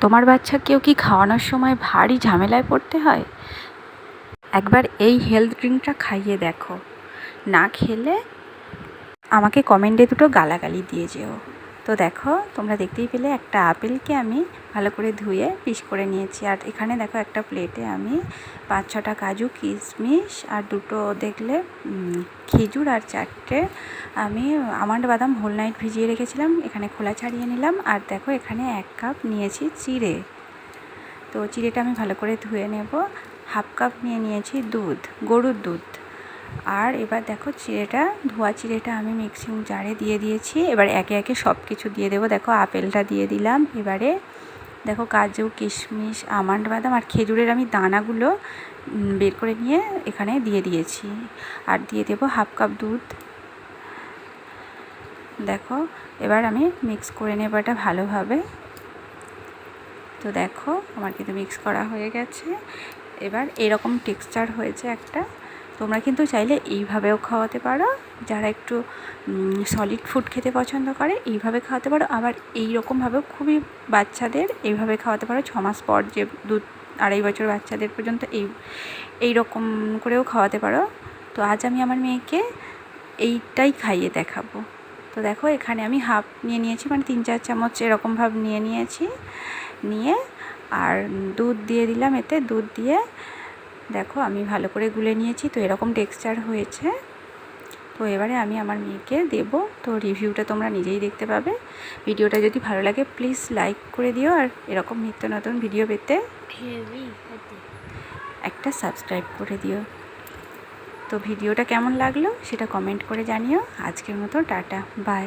তোমার বাচ্চাকেও কি খাওয়ানোর সময় ভারী ঝামেলায় পড়তে হয়? একবার এই হেলথ ড্রিঙ্কটা খাইয়ে দেখো, না খেলে আমাকে কমেন্টে দুটো গালাগালি দিয়ে যেও। তো দেখো, তোমরা দেখতেই পেলে একটা আপেলকে আমি ভালো করে ধুয়ে পিস করে নিয়েছি। আর এখানে দেখো একটা প্লেটে আমি 5-6টা কাজু, কিশমিশ আর দুটো দেখলে খেজুর আর 4টে আমি আমন্ড বাদাম হোল নাইট ভিজিয়ে রেখেছিলাম, এখানে খোলা ছাড়িয়ে নিলাম। আর দেখো এখানে 1 কাপ নিয়েছি চিড়ে, তো চিড়েটা আমি ভালো করে ধুয়ে নেব। 1/2 কাপ নিয়ে নিয়েছি দুধ, গরুর দুধ। আর এবার দেখো চিড়েটা, ধোয়া চিড়েটা আমি মিক্সিং জারে দিয়ে দিয়েছি। এবার একে একে সব কিছু দিয়ে দেবো। দেখো আপেলটা দিয়ে দিলাম। এবারে দেখো কাজু, কিশমিশ, আমন্ড বাদাম আর খেজুরের আমি দানাগুলো বের করে নিয়ে এখানে দিয়ে দিয়েছি। আর দিয়ে দেবো 1/2 কাপ দুধ। দেখো এবার আমি মিক্স করে নেব এটা ভালোভাবে। তো দেখো আমার কিন্তু মিক্স করা হয়ে গেছে। এবার এরকম টেক্সচার হয়েছে একটা। তোমরা কিন্তু চাইলে এইভাবেও খাওয়াতে পারো, যারা একটু সলিড ফুড খেতে পছন্দ করে এইভাবে খাওয়াতে পারো। আবার এই রকমভাবেও খুবই বাচ্চাদের এইভাবে খাওয়াতে পারো, 6 মাস পর যে 2-2.5 বছর বাচ্চাদের পর্যন্ত এই রকম করেও খাওয়াতে পারো। তো আজ আমি আমার মেয়েকে এইটাই খাইয়ে দেখাবো। তো দেখো এখানে আমি হাফ নিয়ে নিয়েছি, মানে 3-4 চামচ এরকমভাবে নিয়ে নিয়েছি। নিয়ে আর দুধ দিয়ে দিলাম এতে। দুধ দিয়ে দেখো আমি ভালো করে গুলে নিয়েছি। তো এরকম টেক্সচার হয়েছে। তো এবারে আমি আমার মেয়েকে দেব। তো রিভিউটা তোমরা নিজেই দেখতে পাবে। ভিডিওটা যদি ভালো লাগে প্লিজ লাইক করে দিও। আর এরকম নিত্য নতুন ভিডিও পেতে একটা সাবস্ক্রাইব করে দিও। তো ভিডিওটা কেমন লাগলো সেটা কমেন্ট করে জানিও। আজকের মতো টাটা, বাই।